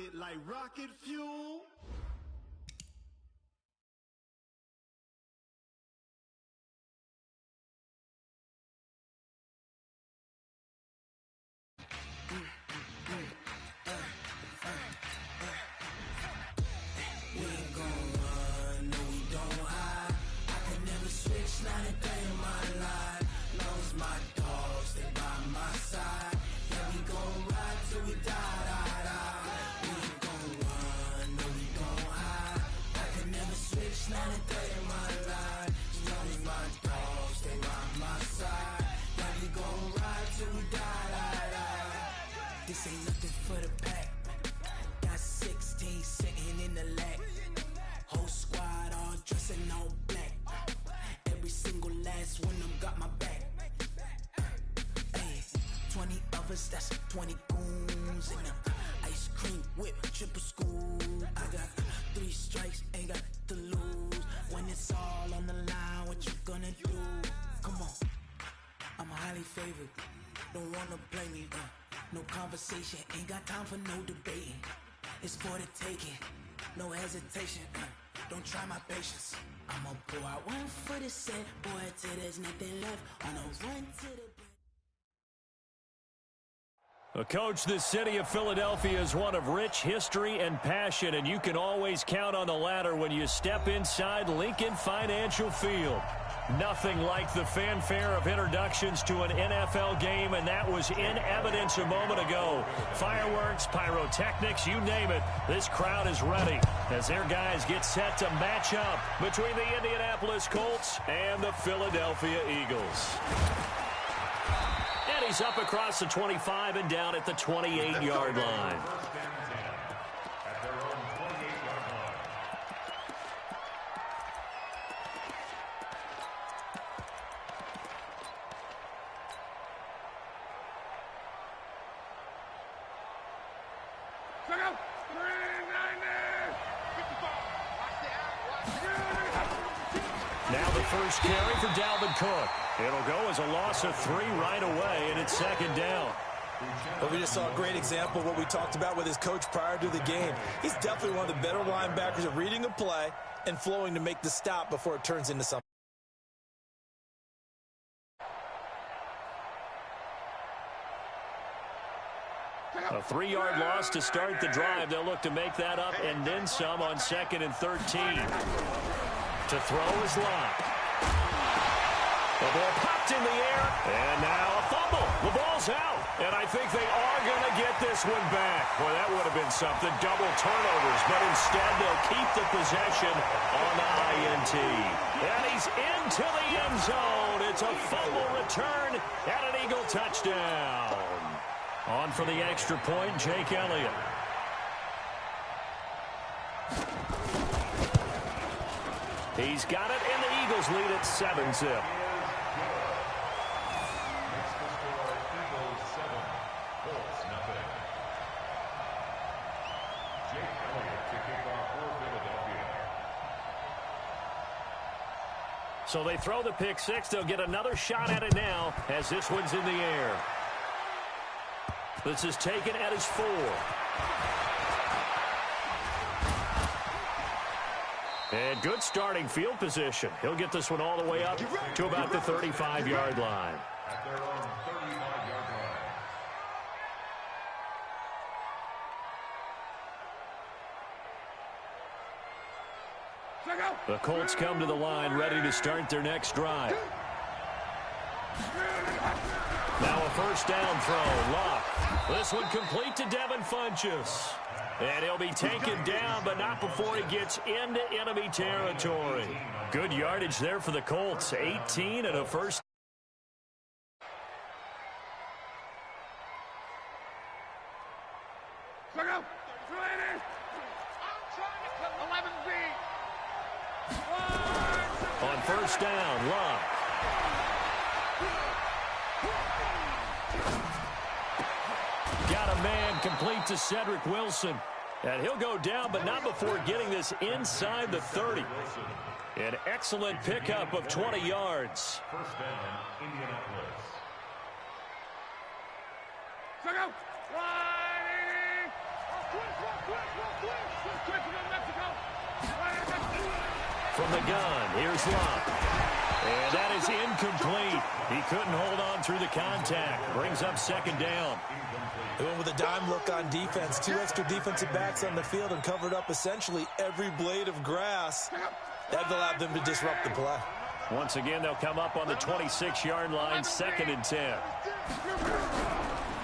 it like rocket fuel. This ain't nothing for the pack. Got 16 sitting in the lag. Whole squad all dressing all black. Every single last one of them got my back. Hey, 20 of us, that's 20 goons in them. Ice cream whip, triple school. I got 3 strikes, ain't got to lose. When it's all on the line, what you gonna do? Come on, I'm highly favored. Don't wanna play me, no conversation, ain't got time for no debating. It's for the taking, no hesitation. Don't try my patience. I'ma pour out one for the set, boy, till there's nothing left. On a run to the... Coach, the city of Philadelphia is one of rich history and passion, and you can always count on the latter when you step inside Lincoln Financial Field. Nothing like the fanfare of introductions to an NFL game, and that was in evidence a moment ago. Fireworks, pyrotechnics, you name it. This crowd is ready as their guys get set to match up between the Indianapolis Colts and the Philadelphia Eagles. And he's up across the 25 and down at the 28-yard line. Now the first carry for Dalvin Cook. It'll go as a loss of 3 right away, and it's second down. Well, we just saw a great example of what we talked about with his coach prior to the game. He's definitely one of the better linebackers at reading a play and flowing to make the stop before it turns into something. A 3-yard loss to start the drive. They'll look to make that up and then some on 2nd and 13. To throw is Locke. The ball popped in the air, and now a fumble. The ball's out, and I think they are going to get this one back. Boy, that would have been something. Double turnovers, but instead they'll keep the possession on the INT. And he's into the end zone. It's a fumble return and an Eagle touchdown. On for the extra point, Jake Elliott. He's got it, and the Eagles lead at 7-zip. So they throw the pick six. They'll get another shot at it now as this one's in the air. This is taken at his 4. And good starting field position. He'll get this one all the way up to about the 35-yard line. At their own 35-yard line. The Colts come to the line ready to start their next drive. Now a first down throw. Locke. This one complete to Devin Funchess. And he'll be taken down, but not before he gets into enemy territory. Good yardage there for the Colts. 18 and a first. On first down, Locke. Got a man complete to Cedric Wilson. And he'll go down, but not before getting this inside the 30. An excellent pickup of 20 yards. First down, Indianapolis. From the gun, here's Love. And that is incomplete. He couldn't hold on through the contact. Brings up second down. They went with a dime look on defense. 2 extra defensive backs on the field and covered up essentially every blade of grass. That allowed them to disrupt the play. Once again, they'll come up on the 26-yard line, 2nd and 10.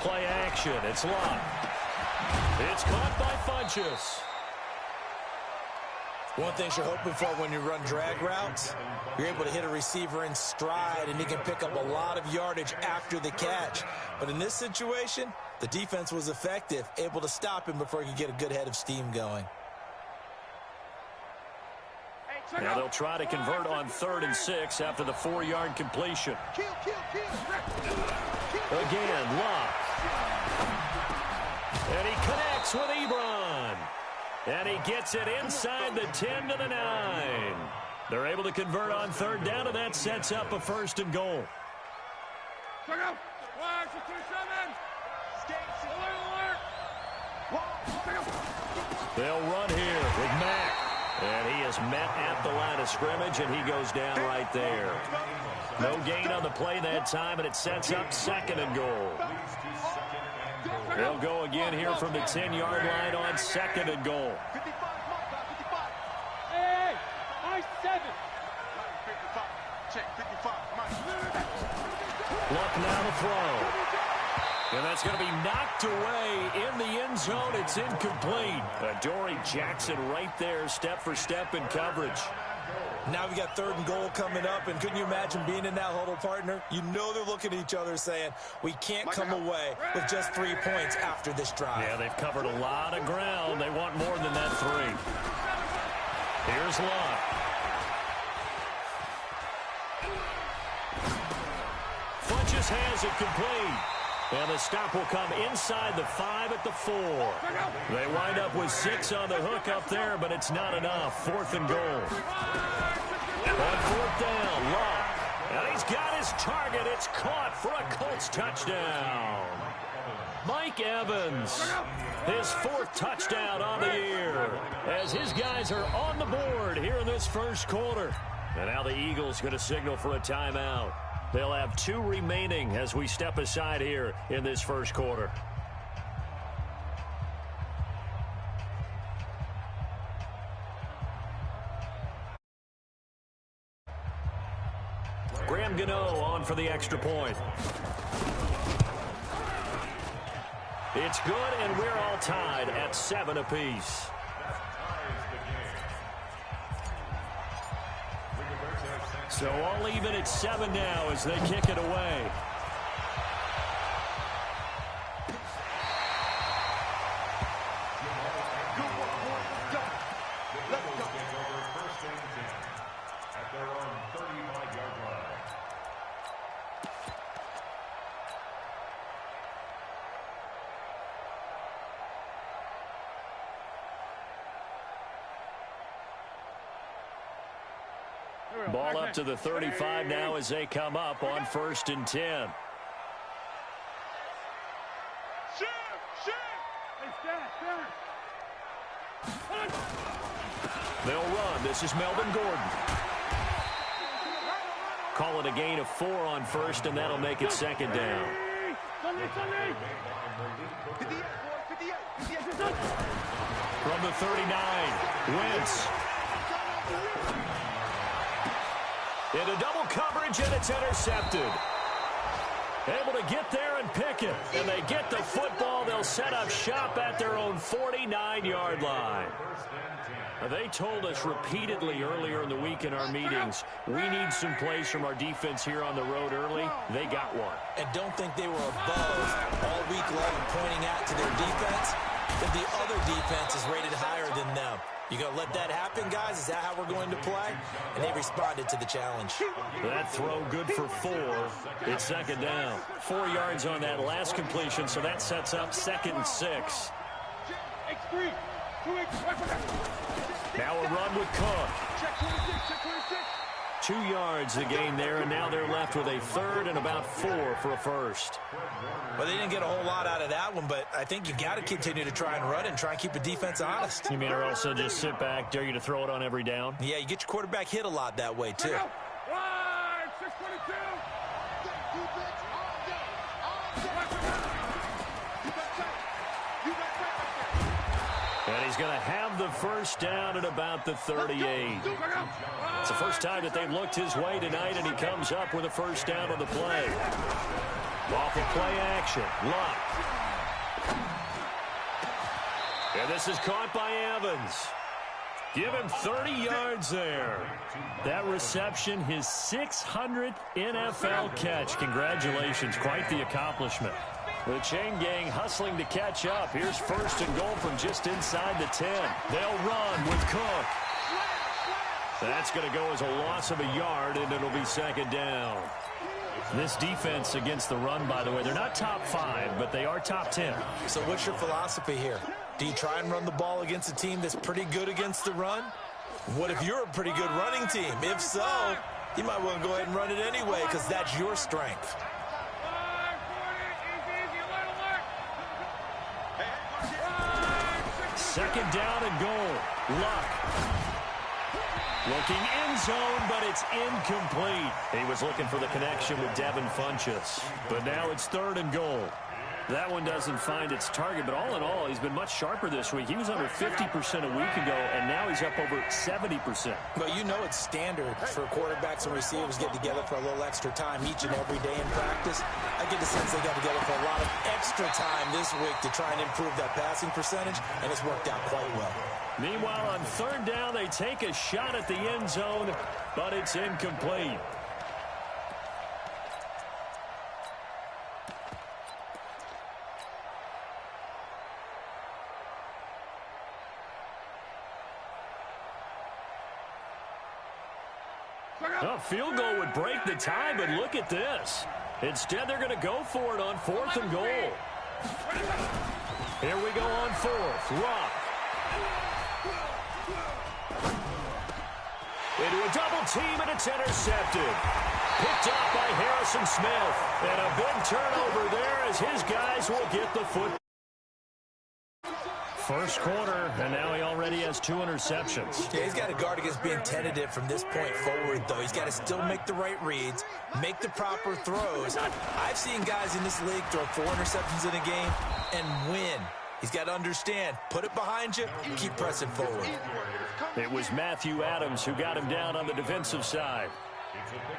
Play action. It's Love. It's caught by Funchess. One thing you're hoping for when you run drag routes, you're able to hit a receiver in stride, and he can pick up a lot of yardage after the catch. But in this situation, the defense was effective, able to stop him before he could get a good head of steam going. Now they'll try to convert on 3rd and 6 after the 4-yard completion. Again, Love. And he connects with Ebron. And he gets it inside the 10 to the 9. They're able to convert on 3rd down, and that sets up a 1st and goal. They'll run here with Mack. And he is met at the line of scrimmage, and he goes down right there. No gain on the play that time, and it sets up 2nd and goal. They'll go again here from the 10-yard line on 2nd and goal. Hey, I 7. Luck now to throw. And that's going to be knocked away in the end zone. It's incomplete. Dory Jackson right there, step for step in coverage. Now we got 3rd and goal coming up, and couldn't you imagine being in that huddle, partner? You know they're looking at each other saying, we can't come away with just 3 points after this drive. Yeah, they've covered a lot of ground. They want more than that 3. Here's Luck. Funchess has it complete. And the stop will come inside the 5 at the 4. They wind up with 6 on the hook up there, but it's not enough. 4th and goal. On 4th down, Luck. And he's got his target. It's caught for a Colts touchdown. Mike Evans, his 4th touchdown on the year, as his guys are on the board here in this 1st quarter. And now the Eagles going to signal for a timeout. They'll have 2 remaining as we step aside here in this 1st quarter. Graham Gano on for the extra point. It's good, and we're all tied at 7 apiece. So all even at 7 now as they kick it away. Ball up to the 35 now as they come up on 1st and 10. They'll run. This is Melvin Gordon. Call it a gain of 4 on 1st, and that'll make it 2nd down. From the 39, Wentz. Into double coverage, and it's intercepted. Able to get there and pick it. And they get the football. They'll set up shop at their own 49-yard line. They told us repeatedly earlier in the week in our meetings, we need some plays from our defense here on the road early. They got one. And don't think they were above all week long pointing out to their defense that the other defense is rated higher than them. You going to let that happen, guys? Is that how we're going to play? And they responded to the challenge. That throw good for 4. It's 2nd down. 4 yards on that last completion, so that sets up 2nd and 6. Now a run with Cook. 2 yards to gain there, and now they're left with a third and about 4 for a first. Well, they didn't get a whole lot out of that one, but I think you got to continue to try and run and try and keep the defense honest. You mean or also just sit back, dare you to throw it on every down? Yeah, you get your quarterback hit a lot that way, too. And he's going to have the first down at about the 38. It's the first time that they've looked his way tonight, and he comes up with a first down on the play. Off of play action, Luck. And this is caught by Evans. Give him 30 yards there. That reception, his 600th NFL catch. Congratulations, quite the accomplishment. The chain gang hustling to catch up. Here's first and goal from just inside the 10. They'll run with Cook. That's going to go as a loss of a yard, and it'll be second down. This defense against the run, by the way, they're not top 5, but they are top 10. So what's your philosophy here? Do you try and run the ball against a team that's pretty good against the run? What if you're a pretty good running team? If so, you might want to go ahead and run it anyway because that's your strength. Second down and goal. Luck. Looking end zone, but it's incomplete. He was looking for the connection with Devin Funchess. But now it's third and goal. That one doesn't find its target, but all in all, he's been much sharper this week. He was under 50% a week ago, and now he's up over 70%. But you know it's standard for quarterbacks and receivers get together for a little extra time each and every day in practice. I get the sense they got together for a lot of extra time this week to try and improve that passing percentage, and it's worked out quite well. Meanwhile, on third down, they take a shot at the end zone, but it's incomplete. A field goal would break the tie, but look at this. Instead, they're going to go for it on fourth and goal. Here we go on fourth. Rock. Into a double team, and it's intercepted. Picked up by Harrison Smith. And a big turnover there as his guys will get the football. First quarter, and now he already has 2 interceptions. Yeah, he's got to guard against being tentative from this point forward, though. He's got to still make the right reads, make the proper throws. I've seen guys in this league throw 4 interceptions in a game and win. He's got to understand, put it behind you, keep pressing forward. It was Matthew Adams who got him down on the defensive side.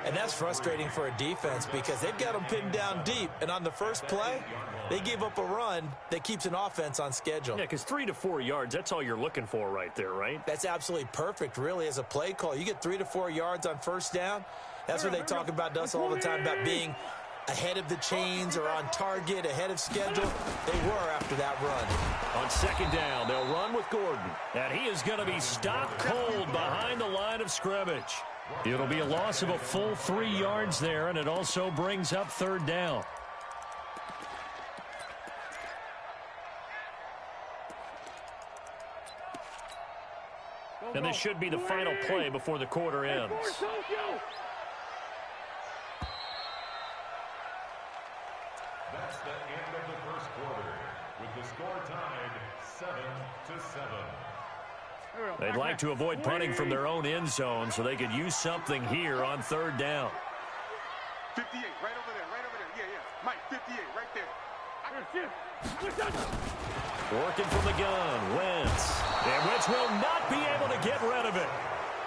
And that's frustrating for a defense because they've got them pinned down deep, and on the first play, they gave up a run that keeps an offense on schedule. Yeah, because 3 to 4 yards, that's all you're looking for right there, right? That's absolutely perfect, really, as a play call. You get 3 to 4 yards on first down. That's what they talk about to us all the time, about being ahead of the chains or on target, ahead of schedule. They were after that run. On second down, they'll run with Gordon. And he is going to be stopped cold behind the line of scrimmage. It'll be a loss of a full 3 yards there, and it also brings up third down. And this should be the final play before the quarter ends. That's the end of the first quarter, with the score tied 7-7. They'd like to avoid punting from their own end zone so they could use something here on third down. 58, right over there, right over there. Yeah, yeah. Mike, 58, right there. Working from the gun, Wentz. And Wentz will not be able to get rid of it.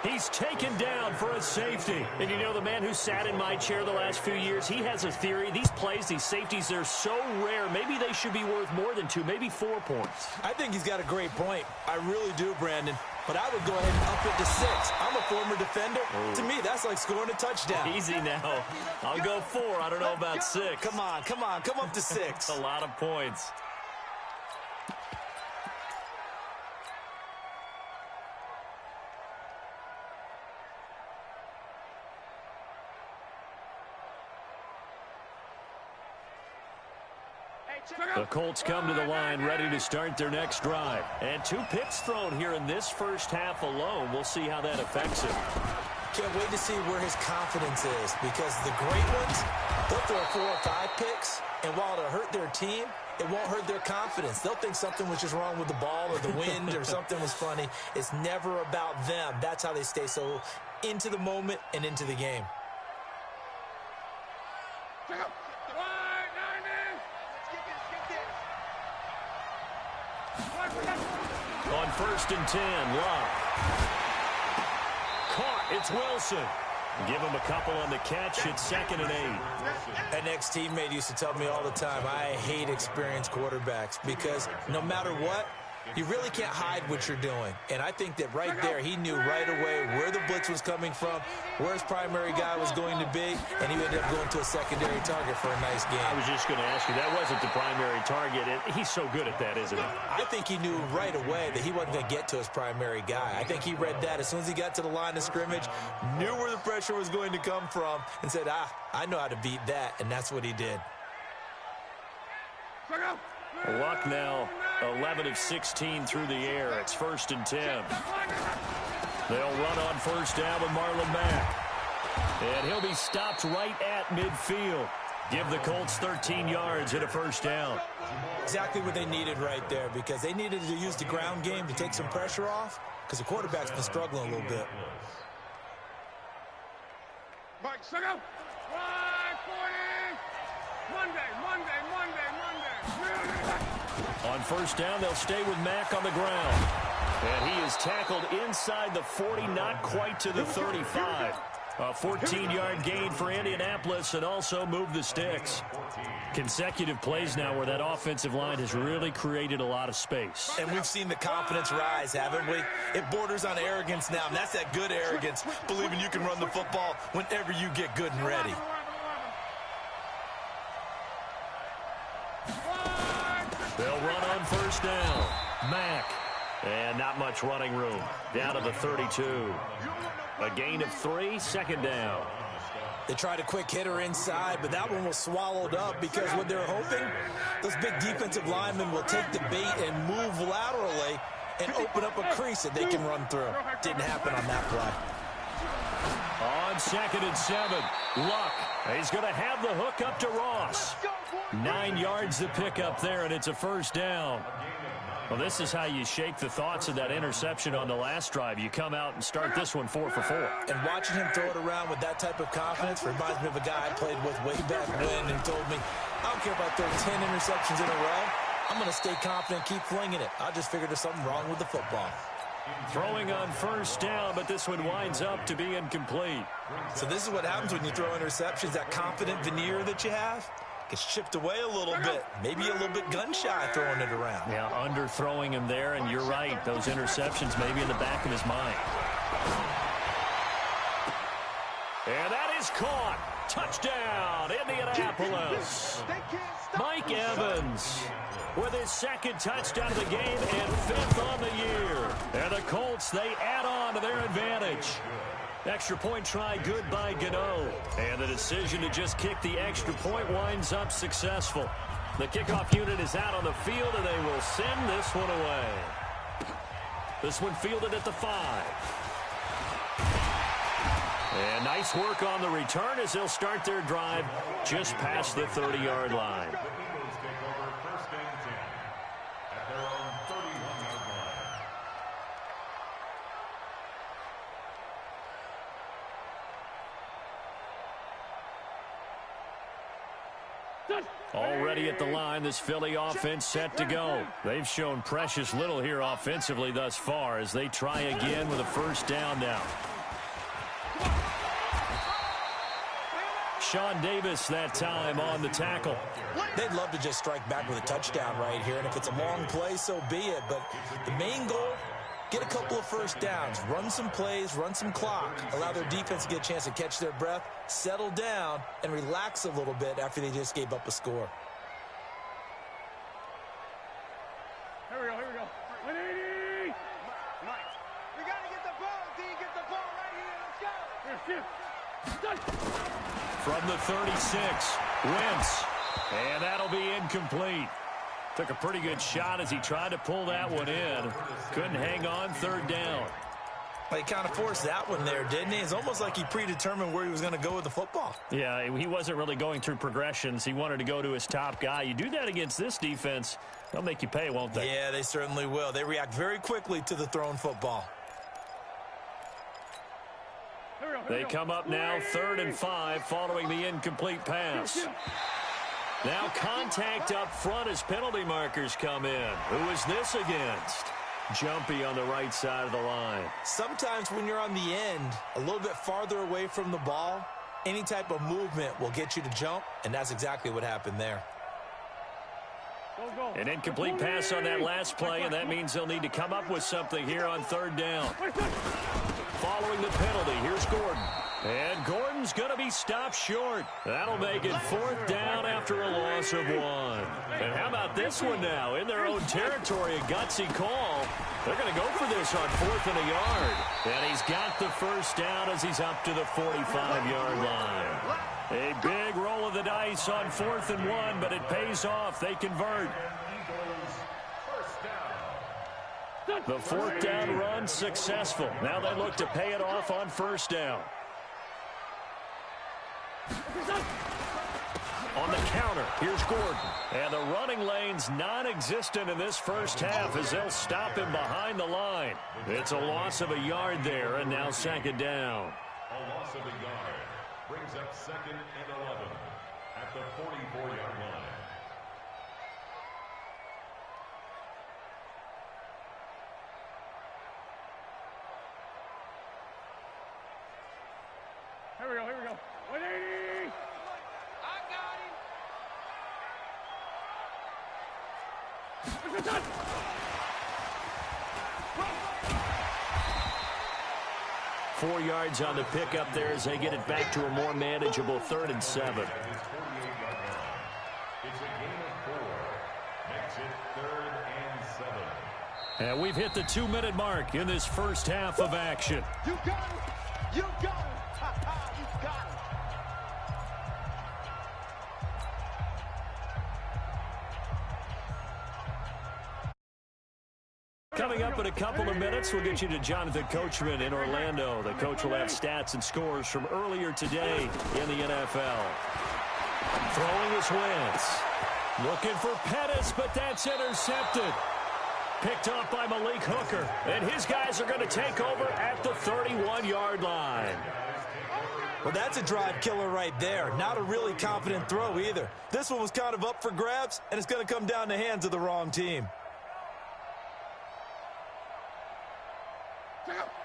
He's taken down for a safety. And you know, the man who sat in my chair the last few years, he has a theory. These plays, these safeties, they're so rare. Maybe they should be worth more than 2, maybe 4 points. I think he's got a great point. I really do, Brandon. But I would go ahead and up it to 6. I'm a former defender. To me, that's like scoring a touchdown. Easy now. I'll go 4. I don't know about 6. Come on, come on. Come up to 6. A lot of points. The Colts come to the line ready to start their next drive. And 2 picks thrown here in this first half alone. We'll see how that affects it. Can't wait to see where his confidence is, because the great ones, they'll throw 4 or 5 picks, and while it'll hurt their team, it won't hurt their confidence. They'll think something was just wrong with the ball or the wind or something was funny. It's never about them. That's how they stay so into the moment and into the game. On 1st and 10, Locke. Caught. It's Wilson. Give him a couple on the catch. It's 2nd and 8. An ex-teammate used to tell me all the time, I hate experienced quarterbacks because no matter what, you really can't hide what you're doing. And I think that right there, he knew right away where the blitz was coming from, where his primary guy was going to be, and he ended up going to a secondary target for a nice game. I was just going to ask you, that wasn't the primary target. He's so good at that, isn't he? I think he knew right away that he wasn't going to get to his primary guy. I think he read that as soon as he got to the line of scrimmage, knew where the pressure was going to come from, and said, I know how to beat that, and that's what he did. Luck now 11 of 16 through the air. It's 1st and 10. They'll run on 1st down with Marlon Mack. And he'll be stopped right at midfield. Give the Colts 13 yards and a 1st down. Exactly what they needed right there, because they needed to use the ground game to take some pressure off, because the quarterback's been struggling a little bit. Mike, shut up. On 1st down, they'll stay with Mack on the ground. And he is tackled inside the 40, not quite to the 35. A 14-yard gain for Indianapolis, and also move the sticks. Consecutive plays now where that offensive line has really created a lot of space. And we've seen the confidence rise, haven't we? It borders on arrogance now, and that's that good arrogance, believing you can run the football whenever you get good and ready. They'll run on 1st down. Mack. And not much running room. Down to the 32. A gain of 3, 2nd down. They tried a quick hitter inside, but that one was swallowed up because what they're hoping, those big defensive linemen will take the bait and move laterally and open up a crease that they can run through. Didn't happen on that play. On 2nd and 7, Luck. He's going to have the hook up to Ross. 9 yards to pick up there, and it's a 1st down. Well, this is how you shake the thoughts of that interception on the last drive. You come out and start this one 4 for 4. And watching him throw it around with that type of confidence reminds me of a guy I played with way back when and told me, I don't care if I throw 10 interceptions in a row. I'm going to stay confident, keep flinging it. I just figured there's something wrong with the football. Throwing on 1st down, but this one winds up to be incomplete. So this is what happens when you throw interceptions, that confident veneer that you have gets chipped away a little bit, maybe a little bit gun-shy throwing it around. Yeah, underthrowing him there, and you're right. Those interceptions may be in the back of his mind. And that is caught. Touchdown, Indianapolis. Mike Evans with his 2nd touchdown of the game and 5th on the year. And the Colts, they add on to their advantage. Extra point try good by Gano. And the decision to just kick the extra point winds up successful. The kickoff unit is out on the field, and they will send this one away. This one fielded at the 5. And nice work on the return as they'll start their drive just past the 30-yard line. Already at the line, this Philly offense set to go. They've shown precious little here offensively thus far as they try again with a 1st down now. Sean Davis that time on the tackle. They'd love to just strike back with a touchdown right here, and if it's a long play, so be it. But the main goal, get a couple of 1st downs, run some plays, run some clock, allow their defense to get a chance to catch their breath, settle down, and relax a little bit after they just gave up a score. Here we go. 180. Mike, we got to get the ball, D. Get the ball right here. Let's go. From the 36, Wentz. And that'll be incomplete. Took a pretty good shot as he tried to pull that one in. Couldn't hang on, 3rd down. He kind of forced that one there, didn't he? It's almost like he predetermined where he was going to go with the football. Yeah, he wasn't really going through progressions. He wanted to go to his top guy. You do that against this defense, they'll make you pay, won't they? Yeah, they certainly will. They react very quickly to the thrown football. They come up now 3rd and 5 following the incomplete pass. Now contact up front as penalty markers come in. Who is this against? Jumpy on the right side of the line. Sometimes when you're on the end, a little bit farther away from the ball, any type of movement will get you to jump, and that's exactly what happened there. An incomplete pass on that last play, and that means they'll need to come up with something here on 3rd down. Following the penalty, here's Gordon. And Gordon's going to be stopped short. That'll make it 4th down after a loss of 1. And how about this one now? In their own territory, a gutsy call. They're going to go for this on 4th and a yard. And he's got the 1st down as he's up to the 45-yard line. A big roll of the dice on 4th and 1, but it pays off. They convert. The 4th down run successful. Now they look to pay it off on 1st down. On the counter, here's Gordon. And the running lane's non-existent in this first half as they'll stop him behind the line. It's a loss of a yard there, and now 2nd down. A loss of a yard brings up 2nd and 11 at the 44-yard line. Here we go, here we go. 180! I got him! It's a touch! 4 yards on the pickup there as they get it back to a more manageable 3rd and 7. It's a gain of 4. Makes it 3rd and 7. And we've hit the 2-minute mark in this first half of action. You got it! You got it! Ha-ha! You got it! Coming up in a couple of minutes, we'll get you to Jonathan Coachman in Orlando. The coach will have stats and scores from earlier today in the NFL. Throwing his Wentz. Looking for Pettis, but that's intercepted. Picked up by Malik Hooker. And his guys are going to take over at the 31-yard line. Well, that's a drive killer right there. Not a really confident throw either. This one was kind of up for grabs, and it's going to come down the hands of the wrong team.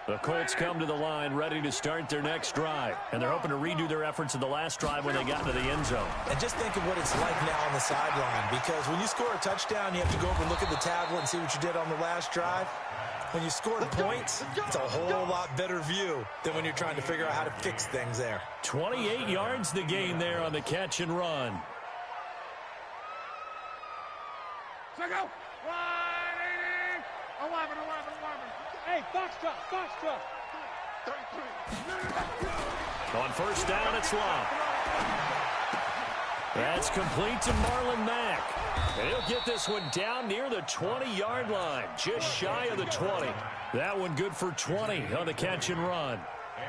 The Colts come to the line ready to start their next drive. And they're hoping to redo their efforts in the last drive when they got into the end zone. And just think of what it's like now on the sideline, because when you score a touchdown, you have to go over and look at the tablet and see what you did on the last drive. When you scored points, it's a whole lot better view than when you're trying to figure out how to fix things there. 28 yards the gain there on the catch and run. Check out! 180! 11. Hey, Foxtrot! On 1st down, it's Love. That's complete to Marlon Mack. And he'll get this one down near the 20-yard line, just shy of the 20. That one good for 20 on the catch and run.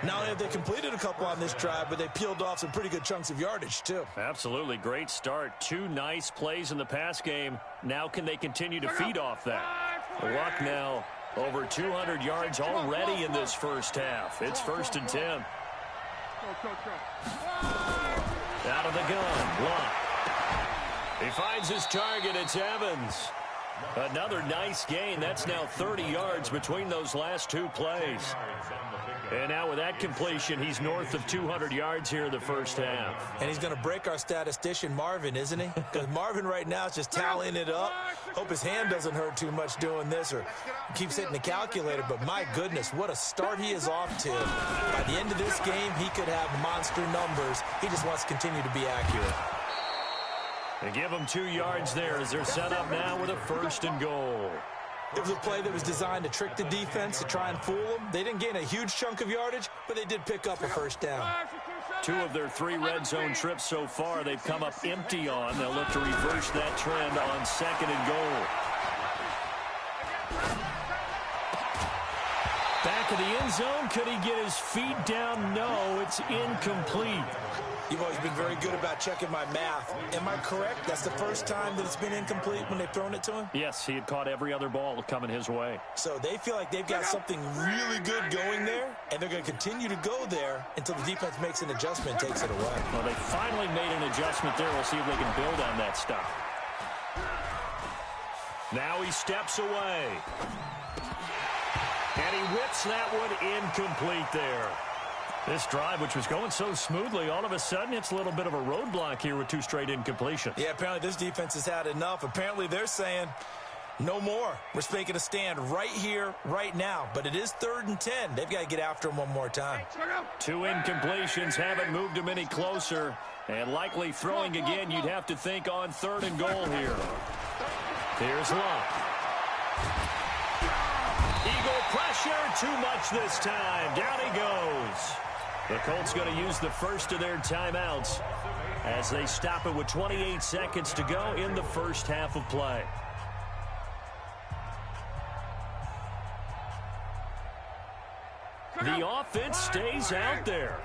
Not only have they completed a couple on this drive, but they peeled off some pretty good chunks of yardage, too. Absolutely great start. 2 nice plays in the pass game. Now can they continue to feed off that? Luck now over 200 yards already in this first half. It's 1st and 10. Out of the gun, Luck. He finds his target. It's Evans. Another nice gain. That's now 30 yards between those last 2 plays. And now with that completion, he's north of 200 yards here in the first half. And he's going to break our statistician, Marvin, isn't he? Because Marvin right now is just tallying it up. Hope his hand doesn't hurt too much doing this or keeps hitting the calculator. But my goodness, what a start he is off to. By the end of this game, he could have monster numbers. He just wants to continue to be accurate. They give him 2 yards there as they're set up now with a 1st and goal. It was a play that was designed to trick the defense, to try and fool them. They didn't gain a huge chunk of yardage, but they did pick up a 1st down. 2 of their 3 red zone trips so far they've come up empty on. They'll look to reverse that trend on 2nd and goal. Back back of the end zone. Could he get his feet down? No, it's incomplete. You've always been very good about checking my math. Am I correct? That's the first time that it's been incomplete when they've thrown it to him? Yes, he had caught every other ball coming his way. So they feel like they've got something really good going there, and they're going to continue to go there until the defense makes an adjustment and takes it away. Well, they finally made an adjustment there. We'll see if they can build on that stuff. Now he steps away. And he whips that one incomplete there. This drive, which was going so smoothly, all of a sudden it's a little bit of a roadblock here with 2 straight incompletions. Yeah, apparently this defense has had enough. Apparently they're saying, no more. We're making a stand right here, right now. But it is 3rd and 10. They've got to get after him one more time. 2 incompletions haven't moved him any closer. And likely throwing again, you'd have to think on 3rd and goal here. Here's Luck. Eagle pressure, too much this time. Down he goes. The Colts going to use the first of their timeouts as they stop it with 28 seconds to go in the first half of play. The offense stays out there.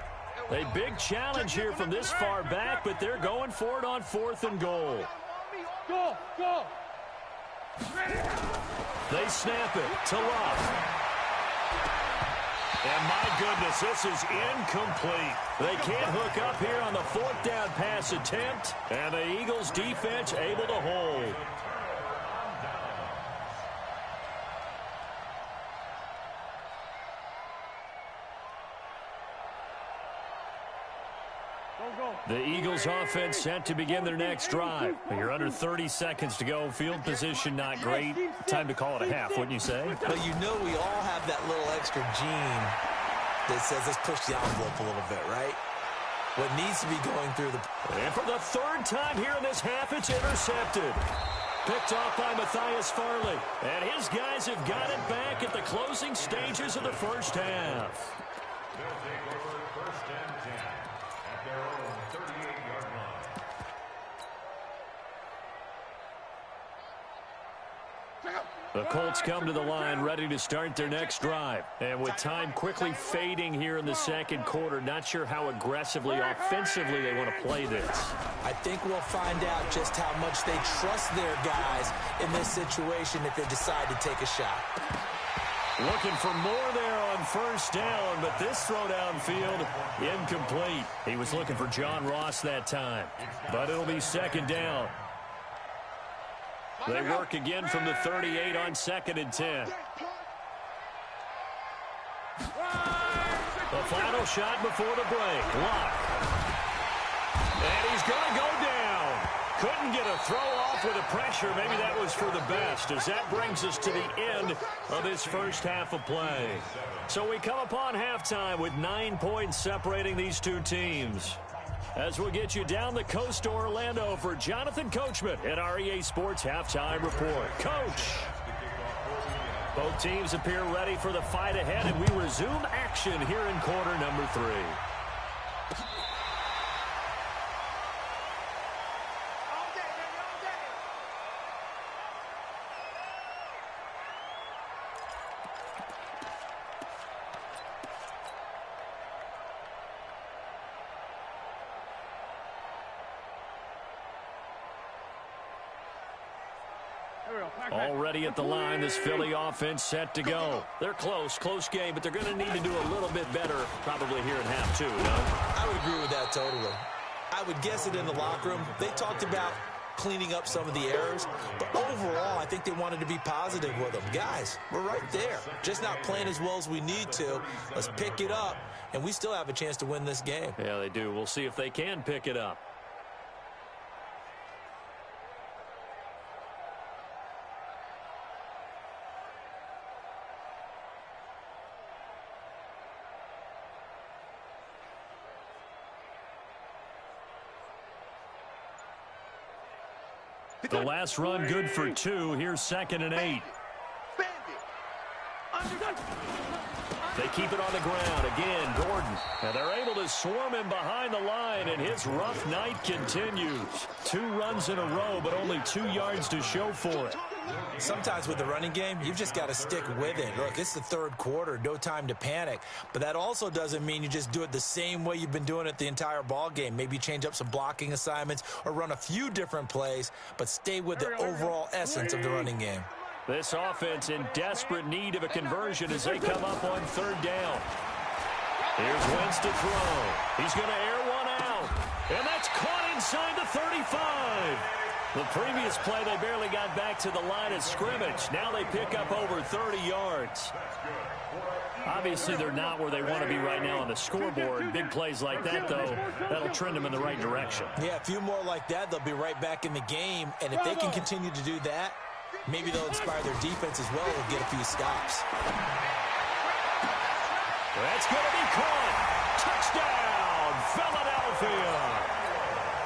A big challenge here from this far back, but they're going for it on 4th and goal. Go, go. They snap it to Luck. And my goodness, this is incomplete. They can't hook up here on the 4th down pass attempt, and the Eagles defense able to hold. The Eagles offense set to begin their next drive. You're under 30 seconds to go. Field position not great. Time to call it a half, wouldn't you say? Well, you know we all have that little extra gene that says let's push the envelope a little bit, right? What needs to be going through the... And for the 3rd time here in this half, it's intercepted. Picked off by Matthias Farley. And his guys have got it back at the closing stages of the first half. They'll take over 1st and 10 at their own 38-yard line. The Colts come to the line ready to start their next drive. And with time quickly fading here in the 2nd quarter, not sure how aggressively, offensively they want to play this. I think we'll find out just how much they trust their guys in this situation if they decide to take a shot. Looking for more there on 1st down, but this throw downfield, incomplete. He was looking for John Ross that time, but it'll be 2nd down. They work again from the 38 on 2nd and 10. The final shot before the break. Luck. And he's going to go down. Couldn't get a throw off with the pressure. Maybe that was for the best, as that brings us to the end of this first half of play. So we come upon halftime with 9 points separating these 2 teams. As we'll get you down the coast to Orlando for Jonathan Coachman at our EA Sports Halftime Report. Coach! Both teams appear ready for the fight ahead, and we resume action here in quarter number 3. Already at the line, this Philly offense set to go. They're close game, but they're going to need to do a little bit better probably here in half 2, no? I would agree with that totally. I would guess it in the locker room. They talked about cleaning up some of the errors, but overall, I think they wanted to be positive with them. Guys, we're right there. Just not playing as well as we need to. Let's pick it up, and we still have a chance to win this game. Yeah, they do. We'll see if they can pick it up. The last run good for 2. Here's 2nd and 8. They keep it on the ground. Again, Gordon. And they're able to swarm him behind the line, and his rough night continues. 2 runs in a row, but only 2 yards to show for it. Sometimes with the running game, you've just got to stick with it. Look, it's the third quarter, no time to panic. But that also doesn't mean you just do it the same way you've been doing it the entire ball game. Maybe change up some blocking assignments or run a few different plays, but stay with the overall essence of the running game. This offense in desperate need of a conversion as they come up on third down. Here's Wentz to throw. He's going to air one out. And that's caught inside the 35. The previous play, they barely got back to the line of scrimmage. Now they pick up over 30 yards. Obviously, they're not where they want to be right now on the scoreboard. Big plays like that, though, that'll trend them in the right direction. Yeah, a few more like that, they'll be right back in the game. And if they can continue to do that, maybe they'll inspire their defense as well and get a few stops. That's going to be caught. Touchdown, Philadelphia.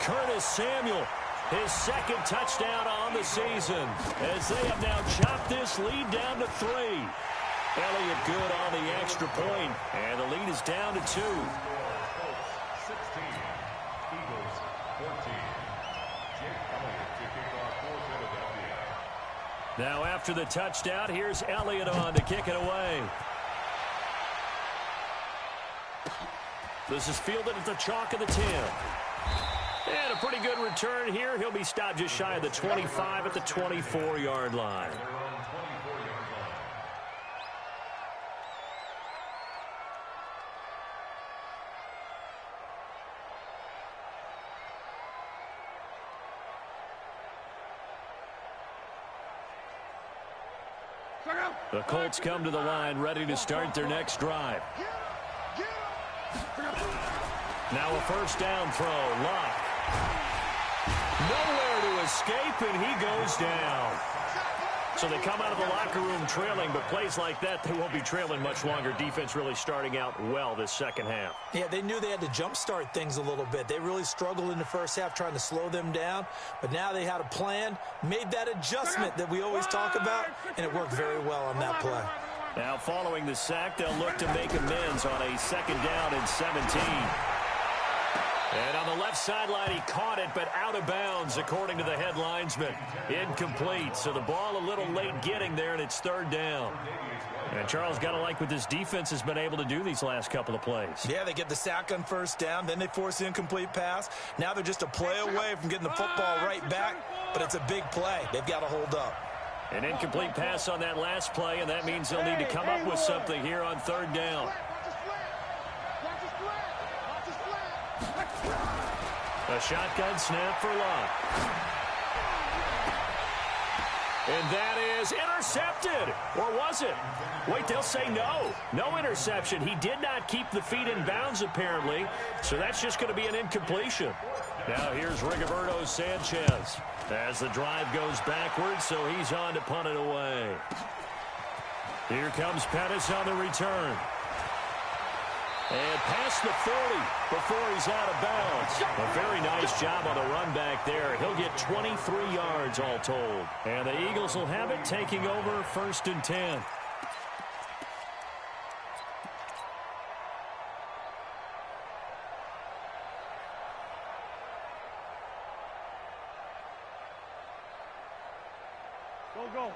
Curtis Samuel, his second touchdown on the season, as they have now chopped this lead down to 3. Elliott good on the extra point, and the lead is down to 2. 16, Eagles 14. Jake Elliott to kick off for Philadelphia. Now after the touchdown, here's Elliott on to kick it away. This is fielded at the chalk of the 10. And a pretty good return here. He'll be stopped just shy of the 25 at the 24-yard line. The Colts come to the line ready to start their next drive. Now a first down throw. Luck. Nowhere to escape, and he goes down. So they come out of the locker room trailing, but plays like that, they won't be trailing much longer. Defense really starting out well this second half. Yeah, they knew they had to jumpstart things a little bit. They really struggled in the first half trying to slow them down, but now they had a plan, made that adjustment that we always talk about, and it worked very well on that play. Now following the sack, they'll look to make amends on a second down and 17. And on the left sideline, he caught it, but out of bounds, according to the head linesman. Incomplete, so the ball a little late getting there, and it's third down. And Charles, got to like what this defense has been able to do these last couple of plays. Yeah, they get the sack on first down, then they force the incomplete pass. Now they're just a play away from getting the football right back, but it's a big play. They've got to hold up. An incomplete pass on that last play, and that means they'll need to come up with something here on third down. A shotgun snap for Luck. And that is intercepted. Or was it? Wait, they'll say no. No interception. He did not keep the feet in bounds, apparently. So that's just going to be an incompletion. Now here's Rigoberto Sanchez as the drive goes backwards, so he's on to punt it away. Here comes Pettis on the return. And past the 40 before he's out of bounds. A very nice job on the run back there. He'll get 23 yards all told. And the Eagles will have it, taking over 1st and 10.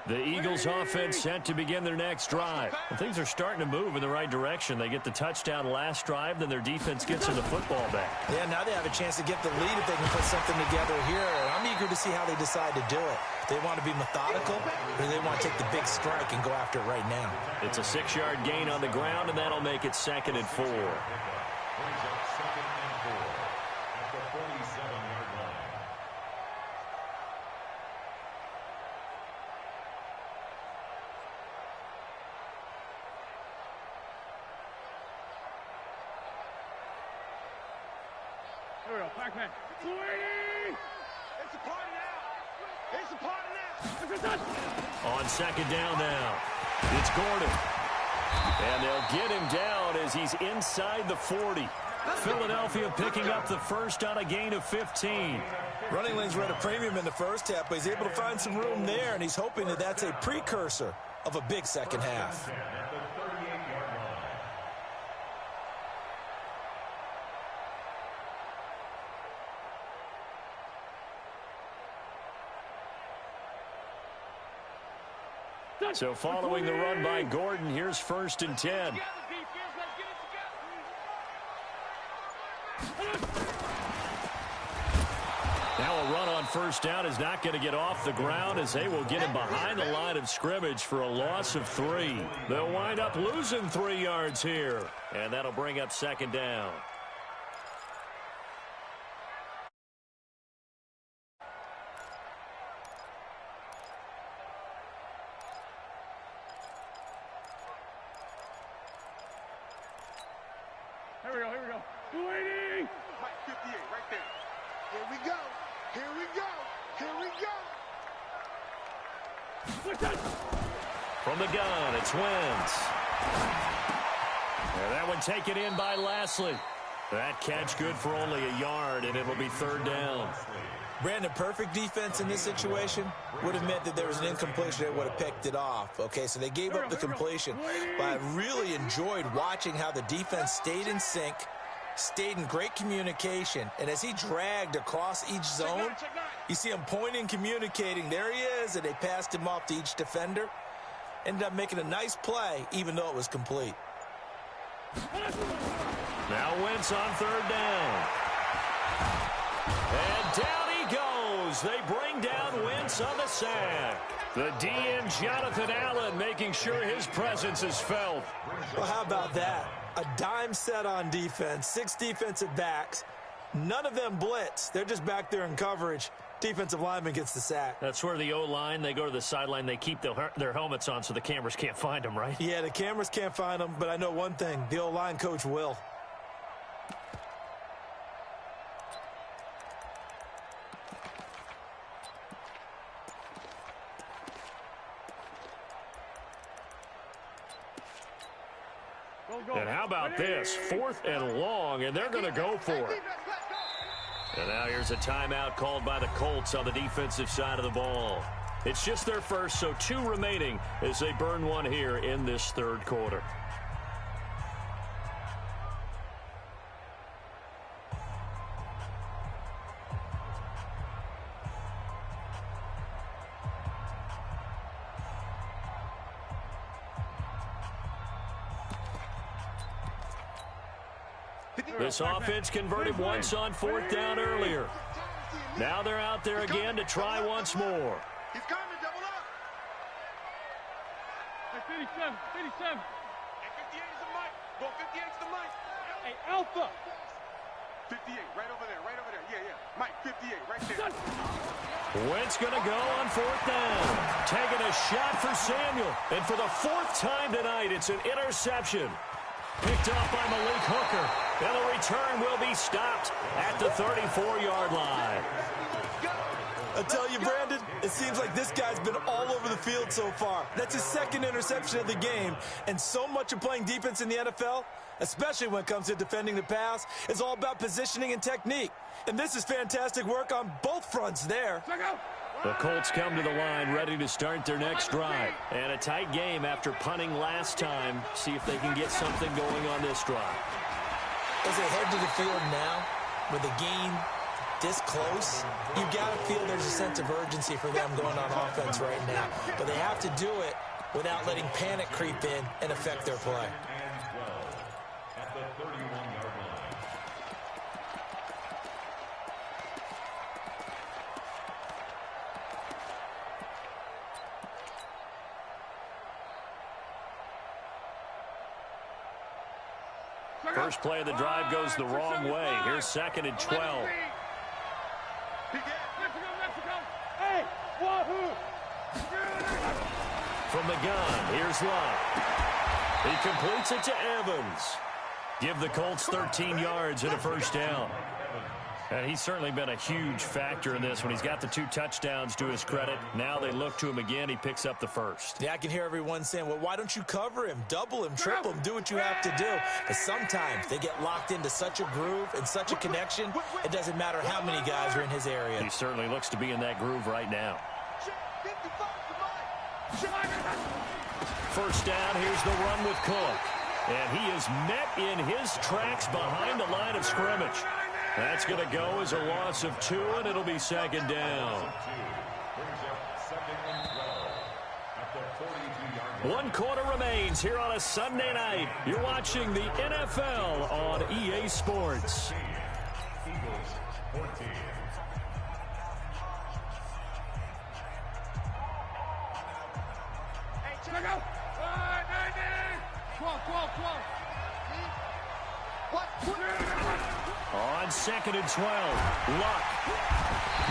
The Eagles offense set to begin their next drive. And things are starting to move in the right direction. They get the touchdown last drive, then their defense gets them the football back. Yeah, now they have a chance to get the lead if they can put something together here. And I'm eager to see how they decide to do it. They want to be methodical, or do they want to take the big strike and go after it right now? It's a 6-yard gain on the ground, and that'll make it 2nd and 4. On 2nd down now, it's Gordon. And they'll get him down as he's inside the 40. Philadelphia picking up the first on a gain of 15. Running lanes were at a premium in the first half, but he's able to find some room there, and he's hoping that that's a precursor of a big second half. So following the run by Gordon, here's 1st and 10. Now a run on 1st down is not going to get off the ground as they will get him behind the line of scrimmage for a loss of 3. They'll wind up losing 3 yards here, and that'll bring up 2nd down. Here we go. 280! Mike, 58, right there. Here we go. Here we go. Here we go. From the gun, it's Wentz. And that one taken in by Lashley. That catch good for only a yard, and it'll be 3rd down. Brandon, perfect defense in this situation would have meant that there was an incompletion that would have picked it off. Okay, so they gave up the completion. But I really enjoyed watching how the defense stayed in sync, stayed in great communication, and as he dragged across each zone, you see him pointing, communicating. There he is, and they passed him off to each defender. Ended up making a nice play, even though it was complete. Now Wentz on 3rd down. And down he goes. They bring down Wentz on the sack. The DN, Jonathan Allen, making sure his presence is felt. Well, how about that? A dime set on defense, 6 defensive backs. None of them blitz. They're just back there in coverage. Defensive lineman gets the sack. That's where the O-line, they go to the sideline, they keep their helmets on so the cameras can't find them, right? Yeah, the cameras can't find them, but I know one thing. The O-line coach will. And how about this? 4th and long, and they're going to go for it. And now here's a timeout called by the Colts on the defensive side of the ball. It's just their first, so 2 remaining as they burn one here in this 3rd quarter. This offense converted once on 4th down earlier. Now they're out there again to try once more. He's coming, double up. Hey, 57. Hey, 58 is the mic. Go 58 is the mic. Hey, Alpha. 58, right over there. Yeah. Mike, 58, right there. Wentz going to go on 4th down. Taking a shot for Samuel. And for the 4th time tonight, it's an interception. Picked off by Malik Hooker. And the return will be stopped at the 34-yard line. I tell you, Brandon, it seems like this guy's been all over the field so far. That's his 2nd interception of the game. And so much of playing defense in the NFL, especially when it comes to defending the pass, is all about positioning and technique. And this is fantastic work on both fronts there. The Colts come to the line ready to start their next drive. And a tight game after punting last time. See if they can get something going on this drive. As they head to the field now, with the game this close, you got to feel there's a sense of urgency for them going on offense right now. But they have to do it without letting panic creep in and affect their play. At the 31-yard line. First play of the drive goes the wrong way. Here's 2nd and 12. Mexico. Hey, wahoo! From the gun, here's Love. He completes it to Evans. Give the Colts 13 yards and a 1st down. And he's certainly been a huge factor in this when he's got the 2 touchdowns to his credit. Now they look to him again. He picks up the 1st. Yeah, I can hear everyone saying, well, why don't you cover him, double him, triple him, do what you have to do. But sometimes they get locked into such a groove and such a connection, it doesn't matter how many guys are in his area. He certainly looks to be in that groove right now. 1st down, here's the run with Cook. And he is met in his tracks behind the line of scrimmage. That's going to go as a loss of 2, and it'll be 2nd down. Brings up 2nd and 12 at the 42. One quarter remains here on a Sunday night. You're watching the NFL on EA Sports. Eagles 14. Hey, check out. 12. What? On 2nd and 12, Luck.